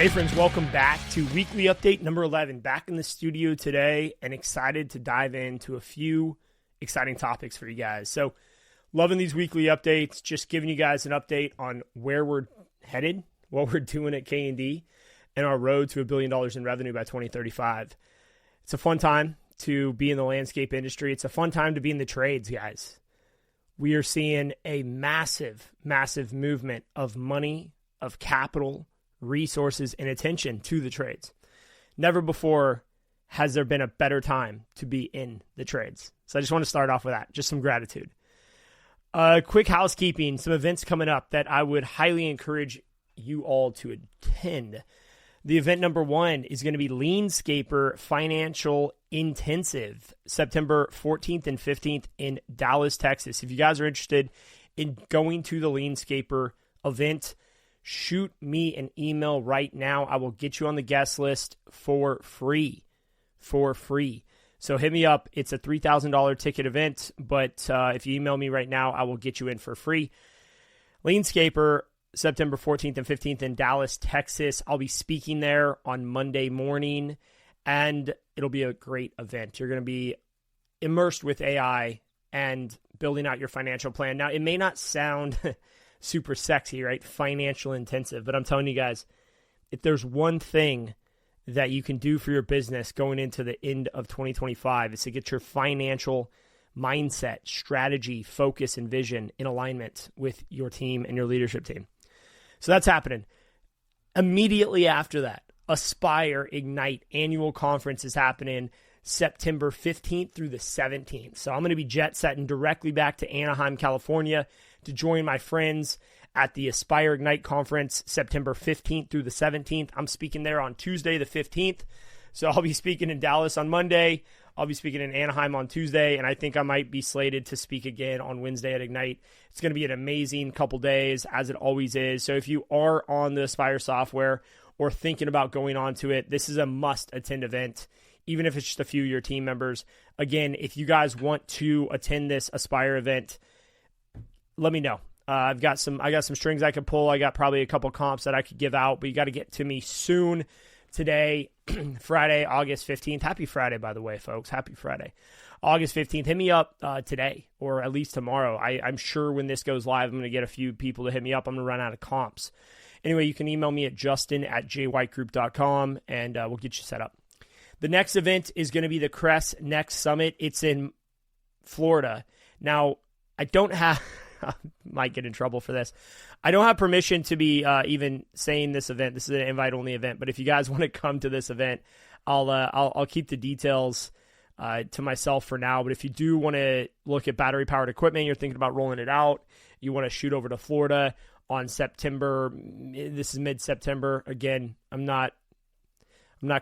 Hey friends, welcome back to weekly update number 11. Back in the studio today and excited to dive into a few exciting topics for you guys. So loving these weekly updates, just giving you guys an update on where we're headed, what we're doing at K&D, and our road to $1 billion in revenue by 2035. It's a fun time to be in the landscape industry. It's a fun time to be in the trades, guys. We are seeing a massive, massive movement of money, of capital, resources, and attention to the trades. Never before has there been a better time to be in the trades. So I just want to start off with that, just some gratitude. Quick housekeeping, some events coming up that I would highly encourage you all to attend. The event number 1 is going to be Leanscaper Financial Intensive, September 14th and 15th in Dallas, Texas. If you guys are interested in going to the Leanscaper event, shoot me an email right now. I will get you on the guest list for free. So hit me up. It's a $3,000 ticket event, but if you email me right now, I will get you in for free. Leanscaper, September 14th and 15th in Dallas, Texas. I'll be speaking there on Monday morning, and it'll be a great event. You're going to be immersed with AI and building out your financial plan. Now, it may not sound super sexy, right? Financial intensive. But I'm telling you guys, if there's one thing that you can do for your business going into the end of 2025, is to get your financial mindset, strategy, focus, and vision in alignment with your team and your leadership team. So that's happening. Immediately after that, Aspire Ignite annual conference is happening September 15th through the 17th. So I'm going to be jet setting directly back to Anaheim, California to join my friends at the Aspire Ignite conference September 15th through the 17th. I'm speaking there on Tuesday the 15th. So I'll be speaking in Dallas on Monday. I'll be speaking in Anaheim on Tuesday, and I think I might be slated to speak again on Wednesday at Ignite. It's going to be an amazing couple days, as it always is. So if you are on the Aspire software or thinking about going on to it, this is a must-attend event, even if it's just a few of your team members. Again, if you guys want to attend this Aspire event, let me know. I got some strings I could pull. I got probably a couple comps that I could give out, but you got to get to me soon. Today, Friday, August 15th. Happy Friday, by the way, folks. Happy Friday. August 15th. Hit me up today or at least tomorrow. I'm sure when this goes live, I'm going to get a few people to hit me up. I'm going to run out of comps. Anyway, you can email me at justin@jwhitegroup.com, and we'll get you set up. The next event is going to be the Crest Next Summit. It's in Florida. Now, I don't have... I might get in trouble for this. I don't have permission to be even saying this event. This is an invite-only event. But if you guys want to come to this event, I'll keep the details to myself for now. But if you do want to look at battery-powered equipment, you're thinking about rolling it out, you want to shoot over to Florida on September. This is mid-September. Again, I'm not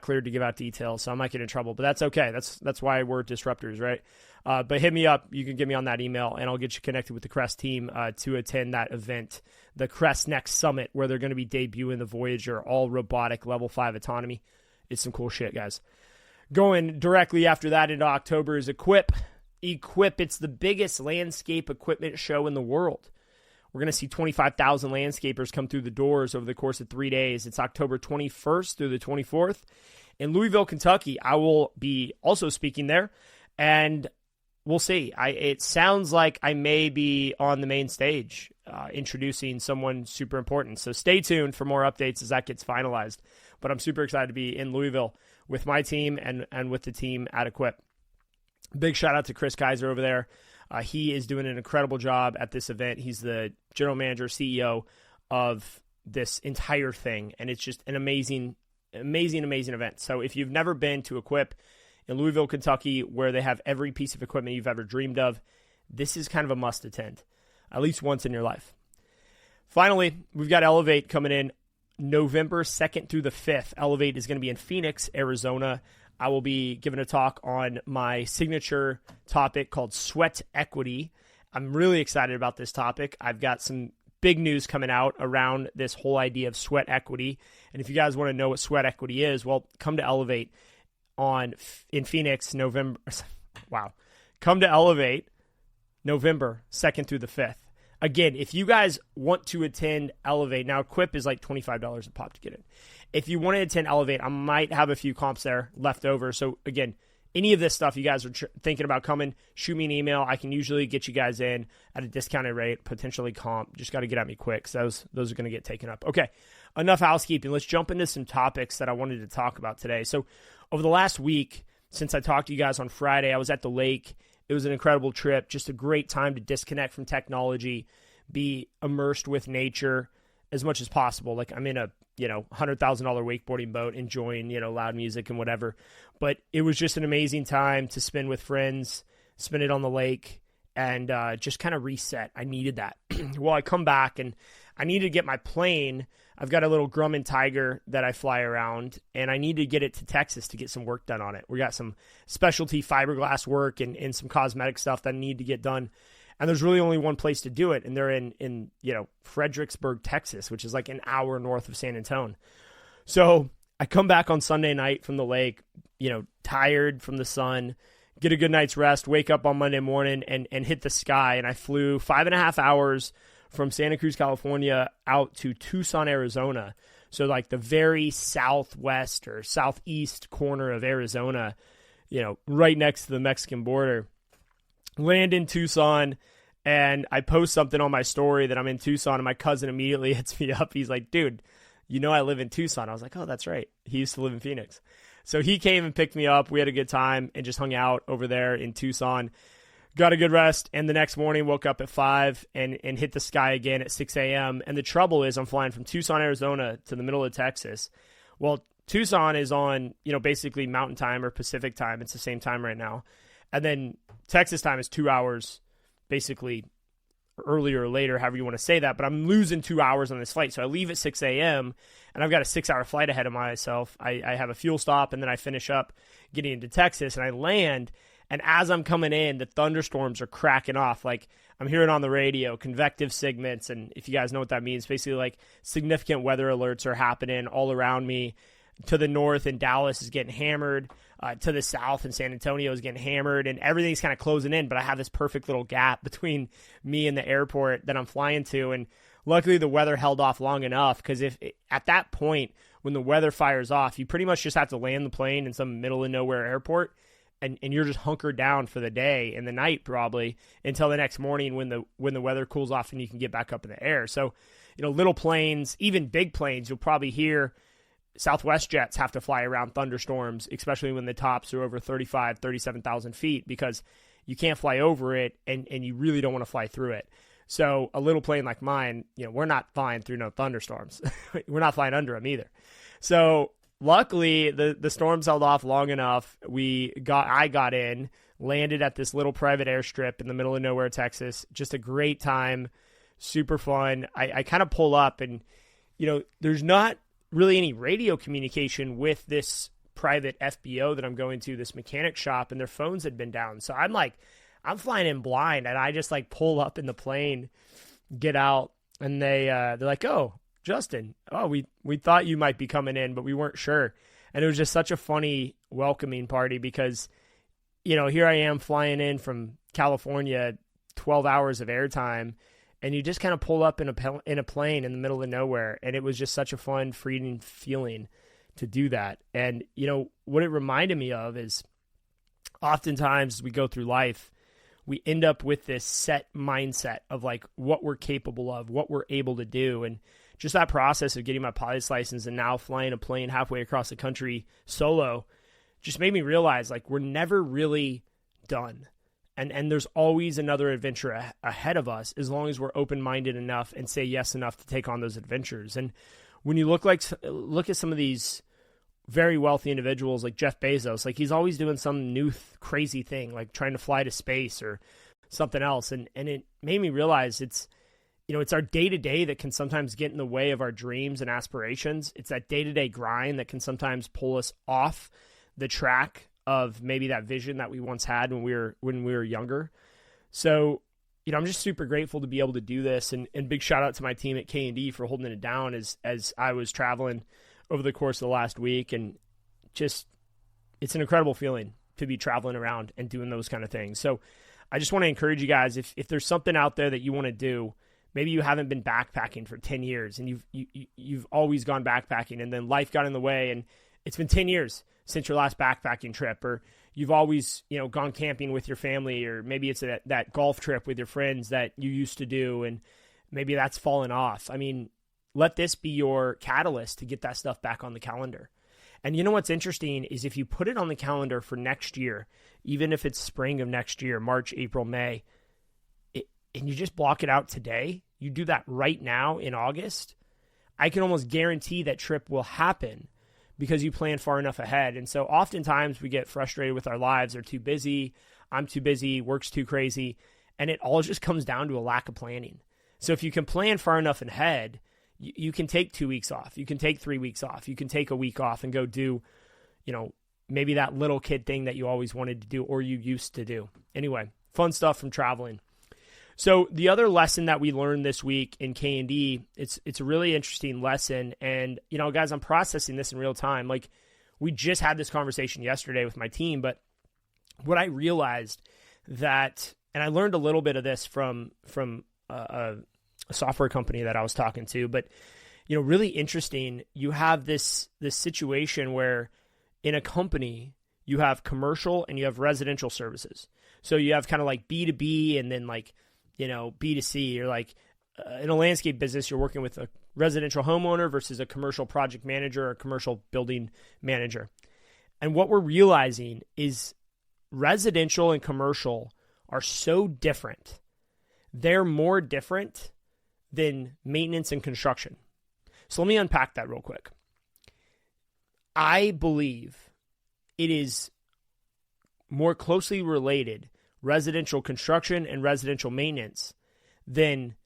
cleared to give out details, so I might get in trouble. But that's okay. That's why we're disruptors, right? But hit me up. You can get me on that email, and I'll get you connected with the Crest team to attend that event, the Crest Next Summit, where they're going to be debuting the Voyager all-robotic Level 5 autonomy. It's some cool shit, guys. Going directly after that into October is Equip. Equip, it's the biggest landscape equipment show in the world. We're going to see 25,000 landscapers come through the doors over the course of 3 days. It's October 21st through the 24th in Louisville, Kentucky. I will be also speaking there, and we'll see. It sounds like I may be on the main stage introducing someone super important. So stay tuned for more updates as that gets finalized. But I'm super excited to be in Louisville with my team and with the team at Equip. Big shout out to Chris Kaiser over there. He is doing an incredible job at this event. He's the general manager, CEO of this entire thing. And it's just an amazing event. So if you've never been to Equip in Louisville, Kentucky, where they have every piece of equipment you've ever dreamed of, this is kind of a must attend, at least once in your life. Finally, we've got Elevate coming in November 2nd through the 5th. Elevate is going to be in Phoenix, Arizona. I will be giving a talk on my signature topic called sweat equity. I'm really excited about this topic. I've got some big news coming out around this whole idea of sweat equity. And if you guys want to know what sweat equity is, well, come to Elevate in Phoenix, November. Wow. Come to Elevate November 2nd through the 5th. again, if you guys want to attend Elevate, now Quip is like $25 a pop to get in. If you want to attend Elevate, I might have a few comps there left over. So again, any of this stuff you guys are thinking about coming, shoot me an email. I can usually get you guys in at a discounted rate, potentially comp. Just got to get at me quick, because those are going to get taken up. Okay, enough housekeeping. Let's jump into some topics that I wanted to talk about today. So over the last week, since I talked to you guys on Friday, I was at the lake. It was an incredible trip, just a great time to disconnect from technology, be immersed with nature as much as possible. Like I'm in a $100,000 wakeboarding boat, enjoying, loud music and whatever. But it was just an amazing time to spend with friends, spend it on the lake, and just kind of reset. I needed that. Well, I come back and I need to get my plane. I've got a little Grumman Tiger that I fly around, and I need to get it to Texas to get some work done on it. We got some specialty fiberglass work and some cosmetic stuff that I need to get done. And there's really only one place to do it, and they're in Fredericksburg, Texas, which is like an hour north of San Antonio. So I come back on Sunday night from the lake, tired from the sun, get a good night's rest, wake up on Monday morning and hit the sky. And I flew 5.5 hours from Santa Cruz, California, out to Tucson, Arizona. So like the very southwest or southeast corner of Arizona, right next to the Mexican border. Land in Tucson, and I post something on my story that I'm in Tucson, and my cousin immediately hits me up. He's like, dude, I live in Tucson. I was like, oh, that's right. He used to live in Phoenix. So he came and picked me up. We had a good time and just hung out over there in Tucson. Got a good rest, and the next morning woke up at 5 and hit the sky again at 6 a.m. And the trouble is I'm flying from Tucson, Arizona to the middle of Texas. Well, Tucson is on, basically Mountain Time or Pacific Time. It's the same time right now. And then Texas time is 2 hours, basically earlier or later, however you want to say that. But I'm losing 2 hours on this flight. So I leave at 6 a.m., and I've got a 6-hour flight ahead of myself. I have a fuel stop, and then I finish up getting into Texas, and I land. And as I'm coming in, the thunderstorms are cracking off. Like I'm hearing on the radio, convective segments. And if you guys know what that means, basically like significant weather alerts are happening all around me. To the north, and Dallas is getting hammered. To the south, and San Antonio is getting hammered, and everything's kind of closing in. But I have this perfect little gap between me and the airport that I'm flying to, and luckily the weather held off long enough. Because if at that point when the weather fires off, you pretty much just have to land the plane in some middle of nowhere airport, and you're just hunkered down for the day and the night probably until the next morning when the weather cools off and you can get back up in the air. So little planes, even big planes, you'll probably hear. Southwest jets have to fly around thunderstorms, especially when the tops are over 37,000 feet, because you can't fly over it and you really don't want to fly through it. So a little plane like mine, we're not flying through no thunderstorms. We're not flying under them either. So luckily the storms held off long enough. I got in, landed at this little private airstrip in the middle of nowhere, Texas. Just a great time, super fun. I kind of pull up and, there's not really any radio communication with this private FBO that I'm going to, this mechanic shop, and their phones had been down. So I'm flying in blind, and I just like pull up in the plane, get out, and they're like, oh, Justin, we thought you might be coming in, but we weren't sure. And it was just such a funny welcoming party because, here I am flying in from California, 12 hours of airtime, and you just kind of pull up in a plane in the middle of nowhere. And it was just such a fun, freeing feeling to do that. And, what it reminded me of is oftentimes as we go through life, we end up with this set mindset of like what we're capable of, what we're able to do. And just that process of getting my pilot's license and now flying a plane halfway across the country solo just made me realize like we're never really done. And there's always another adventure ahead of us as long as we're open-minded enough and say yes enough to take on those adventures. And when you look at some of these very wealthy individuals like Jeff Bezos, like he's always doing some new crazy thing, like trying to fly to space or something else. And it made me realize it's our day-to-day that can sometimes get in the way of our dreams and aspirations. It's that day-to-day grind that can sometimes pull us off the track of maybe that vision that we once had when we were younger. So, I'm just super grateful to be able to do this, and big shout out to my team at K&D for holding it down as I was traveling over the course of the last week. And just, it's an incredible feeling to be traveling around and doing those kind of things. So I just want to encourage you guys, if there's something out there that you want to do, Maybe you haven't been backpacking for 10 years and you've always gone backpacking, and then life got in the way and it's been 10 years since your last backpacking trip. Or you've always, gone camping with your family, or maybe it's that golf trip with your friends that you used to do, and maybe that's fallen off. I mean, let this be your catalyst to get that stuff back on the calendar. And you know what's interesting is if you put it on the calendar for next year, even if it's spring of next year, March, April, May, and you just block it out today, you do that right now in August, I can almost guarantee that trip will happen because you plan far enough ahead. And so oftentimes we get frustrated with our lives. They're too busy. I'm too busy. Work's too crazy. And it all just comes down to a lack of planning. So if you can plan far enough ahead, you can take 2 weeks off. You can take 3 weeks off. You can take a week off and go do, maybe that little kid thing that you always wanted to do or you used to do. Anyway, fun stuff from traveling. So the other lesson that we learned this week in K&D, it's a really interesting lesson. And, guys, I'm processing this in real time. Like, we just had this conversation yesterday with my team, but what I realized and I learned a little bit of this from a software company that I was talking to, but, really interesting. You have this situation where in a company, you have commercial and you have residential services. So you have kind of like B2B and then like, B2C. You're like, in a landscape business, you're working with a residential homeowner versus a commercial project manager or a commercial building manager. And what we're realizing is residential and commercial are so different. They're more different than maintenance and construction. So let me unpack that real quick. I believe it is more closely related, residential construction and residential maintenance, than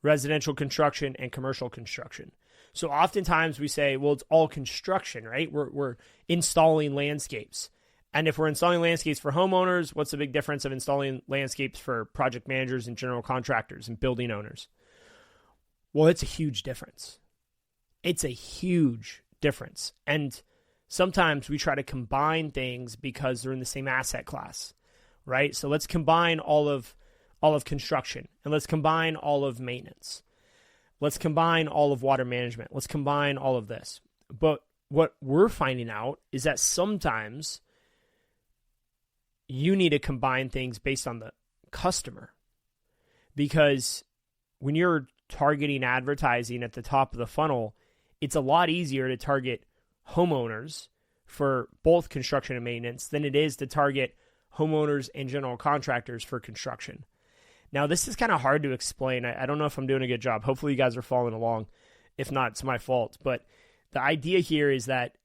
residential construction and commercial construction. So oftentimes we say, well, it's all construction, right? We're installing landscapes. And if we're installing landscapes for homeowners, what's the big difference of installing landscapes for project managers and general contractors and building owners? Well, it's a huge difference. It's a huge difference. And sometimes we try to combine things because they're in the same asset class, right? So let's combine all of construction, and let's combine all of maintenance. Let's combine all of water management. Let's combine all of this. But what we're finding out is that sometimes you need to combine things based on the customer, because when you're targeting advertising at the top of the funnel, it's a lot easier to target homeowners for both construction and maintenance than it is to target homeowners and general contractors for construction. Now, this is kind of hard to explain. I don't know if I'm doing a good job. Hopefully you guys are following along. If not, it's my fault. But the idea here is that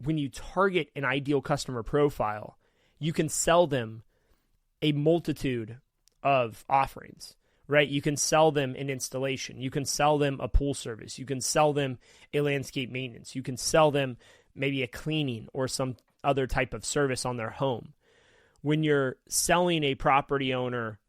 when you target an ideal customer profile, you can sell them a multitude of offerings, right? You can sell them an installation. You can sell them a pool service. You can sell them a landscape maintenance. You can sell them maybe a cleaning or some other type of service on their home. When you're selling a property owner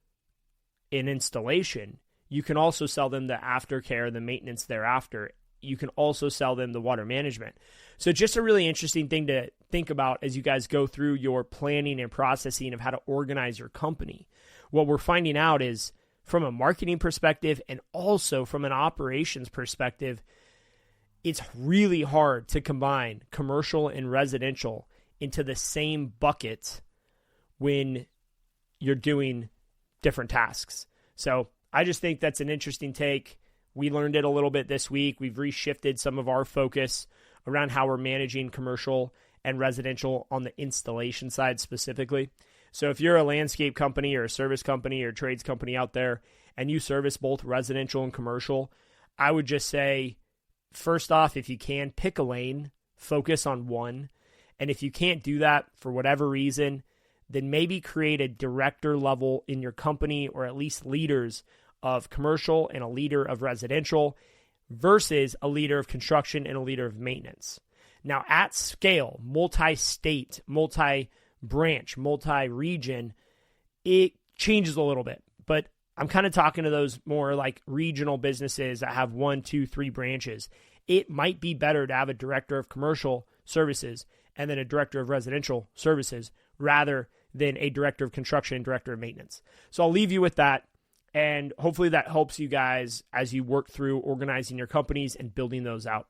an installation, you can also sell them the aftercare, the maintenance thereafter. You can also sell them the water management. So just a really interesting thing to think about as you guys go through your planning and processing of how to organize your company. What we're finding out is from a marketing perspective and also from an operations perspective, it's really hard to combine commercial and residential into the same bucket when you're doing different tasks. So I just think that's an interesting take. We learned it a little bit this week. We've reshifted some of our focus around how we're managing commercial and residential on the installation side specifically. So if you're a landscape company or a service company or a trades company out there and you service both residential and commercial, I would just say, first off, if you can, pick a lane, focus on one. And if you can't do that for whatever reason, then maybe create a director level in your company, or at least leaders of commercial and a leader of residential versus a leader of construction and a leader of maintenance. Now, at scale, multi-state, multi-branch, multi-region, it changes a little bit. But I'm kind of talking to those more like regional businesses that have 1, 2, 3 branches. It might be better to have a director of commercial services and then a director of residential services rather than a director of construction and director of maintenance. So I'll leave you with that. And hopefully that helps you guys as you work through organizing your companies and building those out.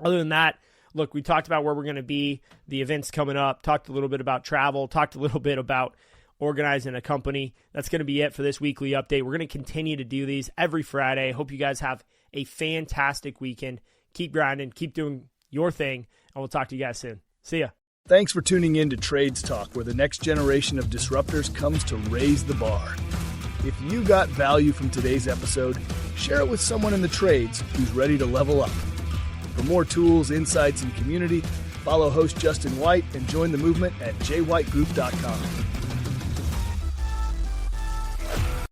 Other than that, look, we talked about where we're going to be, the events coming up, talked a little bit about travel, talked a little bit about organizing a company. That's going to be it for this weekly update. We're going to continue to do these every Friday. Hope you guys have a fantastic weekend. Keep grinding, keep doing your thing, and we'll talk to you guys soon. See ya. Thanks for tuning in to Trades Talk, where the next generation of disruptors comes to raise the bar. If you got value from today's episode, share it with someone in the trades who's ready to level up. For more tools, insights, and community, follow host Justin White and join the movement at jwhitegroup.com.